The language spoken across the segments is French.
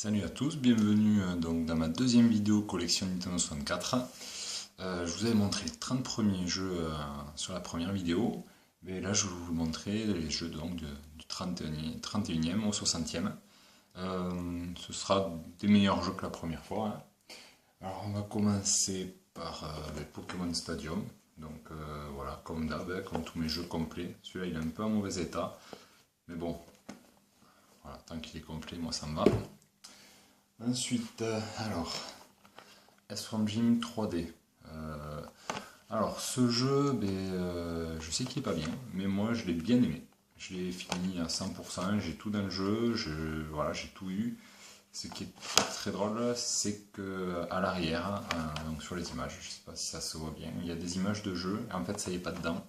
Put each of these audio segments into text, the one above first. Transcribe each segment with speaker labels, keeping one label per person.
Speaker 1: Salut à tous, bienvenue donc dans ma deuxième vidéo collection Nintendo 64. Je vous avais montré les 30 premiers jeux sur la première vidéo, mais là je vais vous montrer les jeux donc du 31e au 60e. Ce sera des meilleurs jeux que la première fois, hein. Alors on va commencer par le Pokémon Stadium. Donc voilà, comme d'hab, hein, comme tous mes jeux complets. Celui-là il est un peu en mauvais état, mais bon, voilà, tant qu'il est complet, moi ça me va. Ensuite, alors, S-From Gym 3D. Euh, alors, ce jeu, je sais qu'il est pas bien, mais moi je l'ai bien aimé. Je l'ai fini à 100%, j'ai tout dans le jeu, voilà, j'ai tout eu. Ce qui est très drôle, c'est que à l'arrière, donc sur les images, je sais pas si ça se voit bien, il y a des images de jeu, et en fait ça y est pas dedans.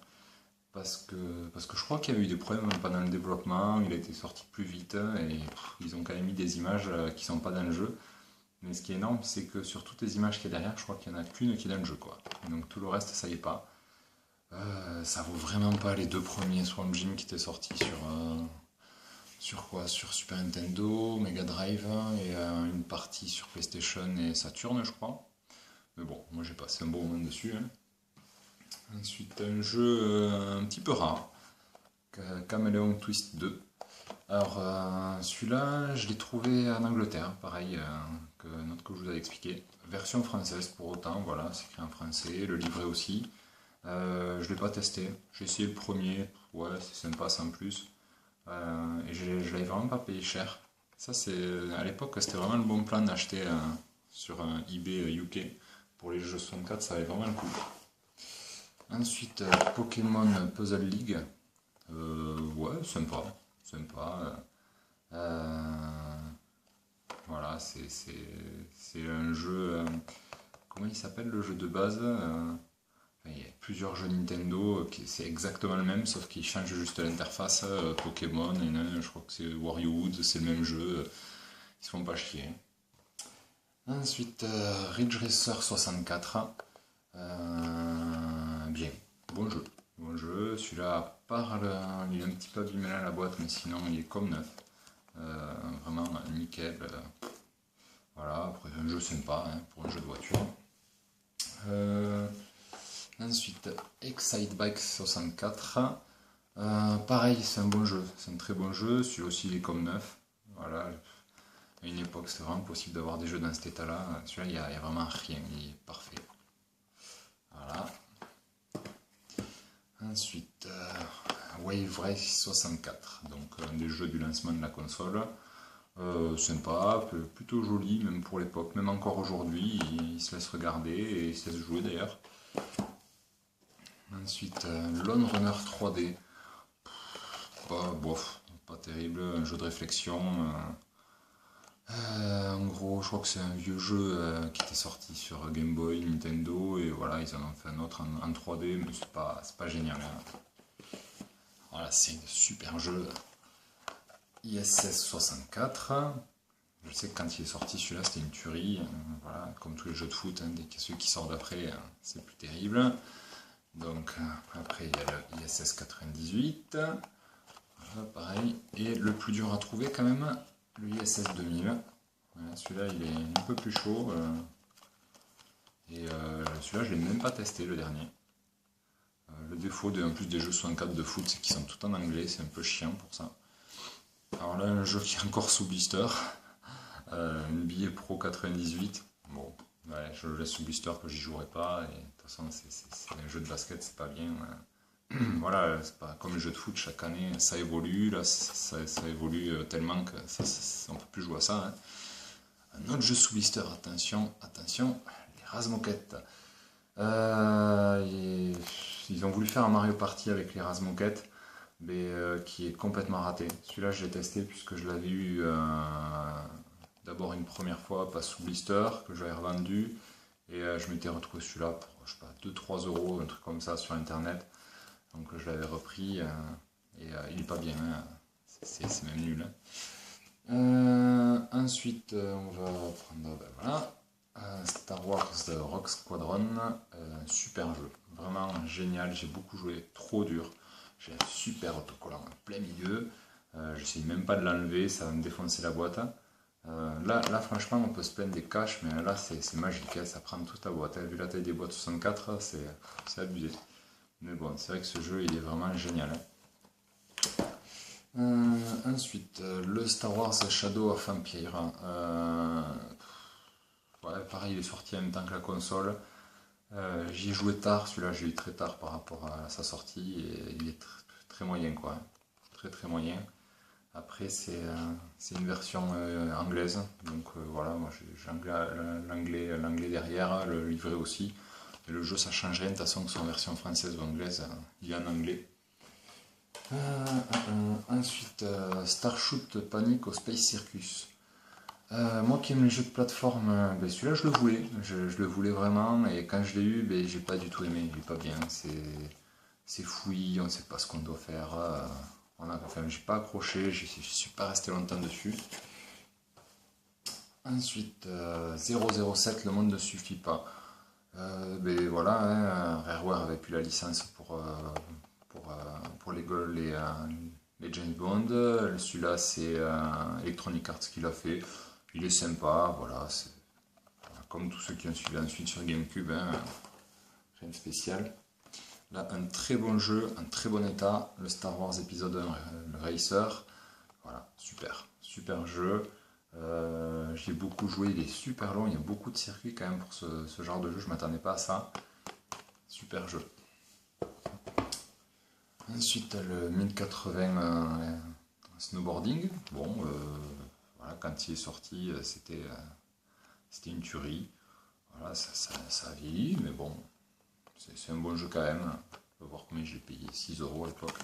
Speaker 1: Parce que je crois qu'il y a eu des problèmes pendant le développement, il a été sorti plus vite, et ils ont quand même mis des images qui sont pas dans le jeu. Mais ce qui est énorme, c'est que sur toutes les images qu'il y a derrière, je crois qu'il n'y en a qu'une qui est dans le jeu, quoi. Donc tout le reste, ça y est pas. Ça vaut vraiment pas les deux premiers Swarm Gym qui étaient sortis sur quoi? Sur Super Nintendo, Mega Drive et une partie sur PlayStation et Saturn, je crois. Mais bon, moi j'ai passé un bon moment dessus, hein. Ensuite, un jeu un petit peu rare, Chameleon Twist 2. Alors, celui-là, je l'ai trouvé en Angleterre, pareil que notre que je vous avais expliqué. Version française pour autant, voilà, c'est écrit en français, le livret aussi. Je l'ai pas testé, j'ai essayé le premier, ouais, c'est sympa sans plus. Et je l'avais vraiment pas payé cher. Ça, c'est à l'époque, c'était vraiment le bon plan d'acheter sur un eBay UK. Pour les jeux 64, ça avait vraiment le coup. Ensuite, Pokémon Puzzle League. Ouais, sympa, sympa. Voilà, c'est un jeu. Comment il s'appelle le jeu de base? Il y a plusieurs jeux Nintendo, c'est exactement le même, sauf qu'ils changent juste l'interface. Pokémon, je crois que c'est Wario Woods, c'est le même jeu. Ils se font pas chier. Ensuite, Ridge Racer 64. Bien, bon jeu. Bon jeu, celui-là, à part il est un petit peu abîmé là la boîte, mais sinon il est comme neuf. Vraiment nickel. Voilà, après un jeu sympa hein, pour un jeu de voiture. Euh, Ensuite, Excite Bike 64. Pareil, c'est un bon jeu, c'est un très bon jeu. Celui-là aussi il est comme neuf. Voilà, à une époque c'était vraiment possible d'avoir des jeux dans cet état-là. Celui-là il y a vraiment rien, il est parfait. Voilà. Ensuite, Wave Race 64, donc un des jeux du lancement de la console. Sympa, plutôt joli, même pour l'époque, même encore aujourd'hui, il se laisse regarder et il se laisse jouer d'ailleurs. Ensuite, Lone Runner 3D, pas terrible, un jeu de réflexion. En gros, je crois que c'est un vieux jeu qui était sorti sur Game Boy, Nintendo, et voilà, ils en ont fait un autre en 3D, mais c'est pas génial, hein. Voilà, c'est un super jeu. ISS 64. Je sais que quand il est sorti, celui-là, c'était une tuerie. Voilà, comme tous les jeux de foot, hein, ceux qui sortent après, c'est plus terrible. Donc, après, il y a le ISS 98. Voilà, pareil. Et le plus dur à trouver, quand même, le ISS 2000. Voilà, celui-là, il est un peu plus chaud. Et celui-là, je ne l'ai même pas testé, le dernier. Le défaut en plus des jeux 64 de foot, c'est qu'ils sont tout en anglais. C'est un peu chiant pour ça. Alors là, un jeu qui est encore sous blister. Une billet Pro 98. Bon, ouais, je le laisse sous blister que j'y jouerai pas. Et de toute façon, c'est un jeu de basket, c'est pas bien. Voilà, c'est pas comme les jeux de foot, chaque année ça évolue. Là, ça évolue tellement que on peut plus jouer à ça, hein. Un autre jeu sous blister, attention, attention, les Razmoket. Ils ont voulu faire un Mario Party avec les Razmoket, mais qui est complètement raté. Celui-là, je l'ai testé puisque je l'avais eu d'abord une première fois, pas sous blister, que j'avais revendu. Et je m'étais retrouvé celui-là pour, je sais pas, 2-3 euros, un truc comme ça sur internet. Donc je l'avais repris et il est pas bien, hein. C'est même nul, hein. Ensuite, on va prendre voilà, Star Wars Rock Squadron, super jeu, vraiment génial, j'ai beaucoup joué, trop dur. J'ai un super autocollant en plein milieu. J'essaye même pas de l'enlever, ça va me défoncer la boîte. Là, franchement, on peut se plaindre des caches, mais là, c'est magique, hein, ça prend toute la boîte. Hein. Vu la taille des boîtes 64, c'est abusé. Mais bon, c'est vrai que ce jeu, il est vraiment génial. Hein. Ensuite, le Star Wars Shadow of Empire. Ouais, pareil, il est sorti en même temps que la console. J'y ai joué tard, celui-là j'ai eu très tard par rapport à sa sortie et il est très moyen quoi. Très très moyen. Après c'est une version anglaise, donc voilà, moi j'ai l'anglais derrière, le livret aussi. Et le jeu ça change rien, de toute façon que ce soit en version française ou anglaise, il est en anglais. Ensuite, Starshoot Panic au Space Circus. Moi qui aime les jeux de plateforme, ben celui-là je le voulais, je le voulais vraiment, et quand je l'ai eu, ben, j'ai pas du tout aimé, il est pas bien, c'est fouillis, on sait pas ce qu'on doit faire, enfin j'ai pas accroché, je suis pas resté longtemps dessus. Ensuite, 007, le monde ne suffit pas. Ben voilà, hein, Rareware avait plus la licence pour les James Bond, celui-là c'est Electronic Arts qui l'a fait. Il est sympa, voilà, comme tous ceux qui ont suivi ensuite sur GameCube, hein, rien de spécial. Là, un très bon jeu, un très bon état, le Star Wars épisode 1, le Racer. Voilà, super jeu. J'ai beaucoup joué, il est super long, il y a beaucoup de circuits quand même pour ce genre de jeu, je m'attendais pas à ça. Super jeu. Ensuite, le 1080 snowboarding. Bon, voilà, quand il est sorti, c'était une tuerie. Voilà, ça a vieilli, mais bon, c'est un bon jeu quand même. On va voir combien j'ai payé, 6 € à l'époque.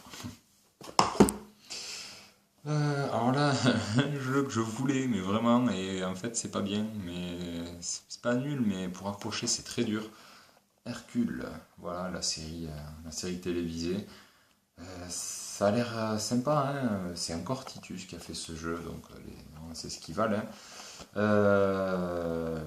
Speaker 1: Alors là, un jeu que je voulais, mais vraiment, et en fait c'est pas bien, mais c'est pas nul, mais pour accrocher c'est très dur. Hercule, voilà la série télévisée. Ça a l'air sympa, hein. C'est encore Titus qui a fait ce jeu, donc c'est ce qu'ils valent. Hein.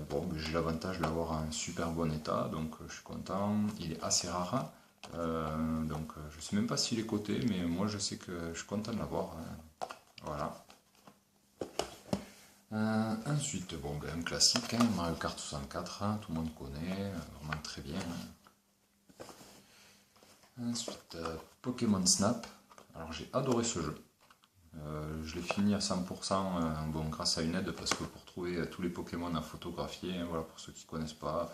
Speaker 1: Bon, j'ai l'avantage de l'avoir en super bon état, donc je suis content. Il est assez rare, donc je sais même pas s'il est coté, mais moi je sais que je suis content de l'avoir. Hein. Voilà. Ensuite, bon, ben, un classique, hein, Mario Kart 64, hein, tout le monde connaît, vraiment très bien. Hein. Ensuite, Pokémon Snap. Alors j'ai adoré ce jeu. Je l'ai fini à 100%, bon, grâce à une aide, parce que pour trouver tous les Pokémon à photographier, hein, voilà, pour ceux qui ne connaissent pas,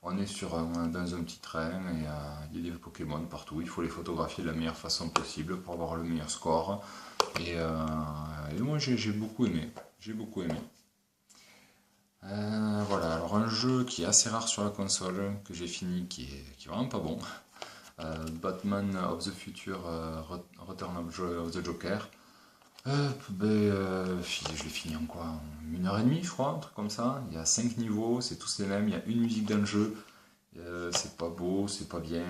Speaker 1: on est dans un petit train et il y a des Pokémon partout. Il faut les photographier de la meilleure façon possible pour avoir le meilleur score. Et moi j'ai beaucoup aimé. J'ai beaucoup aimé. Voilà, alors un jeu qui est assez rare sur la console, que j'ai fini, qui est vraiment pas bon. Batman of the Future, Return of the Joker. Je l'ai fini en quoi? En 1h30 je crois, un truc comme ça. Il y a 5 niveaux, c'est tous les mêmes, il y a une musique dans le jeu. C'est pas beau, c'est pas bien,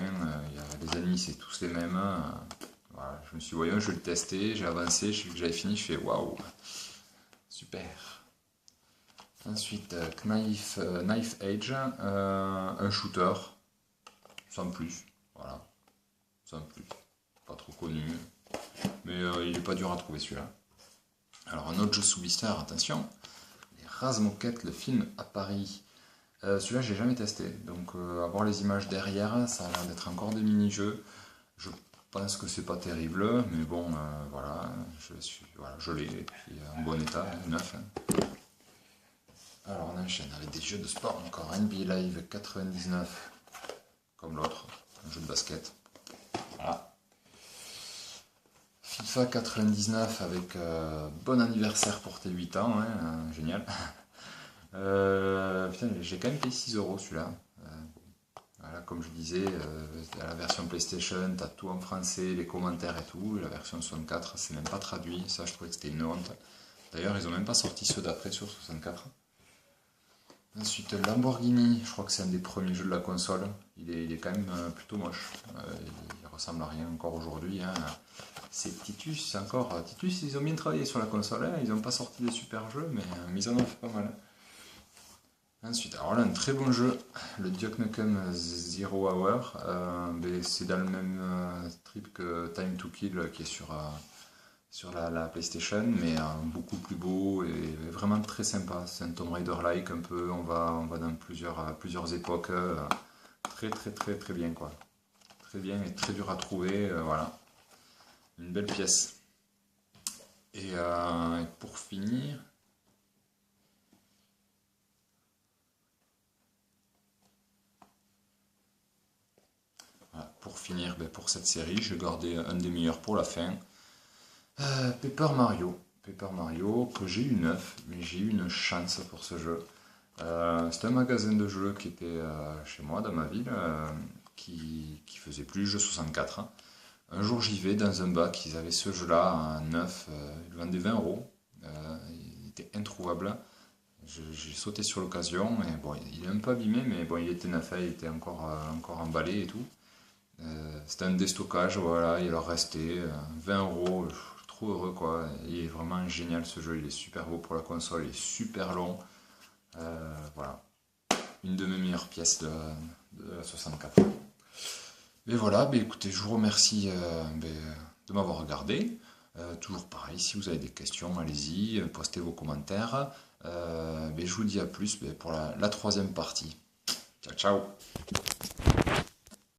Speaker 1: il y a les ennemis c'est tous les mêmes. Voilà, je me suis dit, voyons, je vais le tester, j'ai avancé, je sais que j'avais fini, je fais waouh, super. Ensuite, Knife Age, un shooter, sans plus, voilà, sans plus, pas trop connu, mais il est pas dur à trouver celui-là. Alors un autre jeu sous blister, attention, les Razmoket, le film à Paris. Celui-là j'ai jamais testé, donc à voir les images derrière, ça a l'air d'être encore des mini-jeux. Je pense que c'est pas terrible, mais bon, voilà, je l'ai, et puis en bon état, neuf. Hein. Alors on enchaîne avec des jeux de sport encore, NBA Live 99, comme l'autre, un jeu de basket. Voilà. FIFA 99 avec bon anniversaire pour tes 8 ans, hein, génial. Putain, j'ai quand même payé 6 € celui-là. Voilà, comme je disais, la version PlayStation, t'as tout en français, les commentaires et tout. La version 64, c'est même pas traduit. Ça, je trouvais que c'était une honte. D'ailleurs, ils ont même pas sorti ceux d'après sur 64. Ensuite, Lamborghini, je crois que c'est un des premiers jeux de la console. Il est quand même plutôt moche. Il ressemble à rien encore aujourd'hui. Hein. C'est Titus, c'est encore. Titus, ils ont bien travaillé sur la console. Hein. Ils n'ont pas sorti des super jeux, mais ils en ont fait pas mal. Ensuite, alors là, un très bon jeu, le Duke Nukem Zero Hour. C'est dans le même trip que Time to Kill qui est sur la PlayStation, mais beaucoup plus beau et vraiment très sympa. C'est un Tomb Raider-like un peu, on va dans plusieurs époques, très très très très bien quoi. Très bien et très dur à trouver, voilà. Une belle pièce. Et pour finir, ben, pour cette série, je gardais un des meilleurs pour la fin. Paper Mario. Paper Mario, que j'ai eu neuf, mais j'ai eu une chance pour ce jeu. C'était un magasin de jeux qui était chez moi, dans ma ville, qui faisait plus jeux 64. Hein. Un jour, j'y vais dans un bac, ils avaient ce jeu-là à neuf, ils le vendaient 20 euros. Il était introuvable. J'ai sauté sur l'occasion, et bon, il est un peu abîmé, mais bon, il était neuf, hein, il était encore emballé et tout. C'était un déstockage, voilà, il leur restait 20 euros, je suis trop heureux quoi. Il est vraiment génial ce jeu, il est super beau pour la console, il est super long. Voilà, une de mes meilleures pièces de la 64. Mais voilà, bah écoutez, je vous remercie de m'avoir regardé. Toujours pareil, si vous avez des questions, allez-y, postez vos commentaires. Je vous dis à plus pour la troisième partie. Ciao, ciao!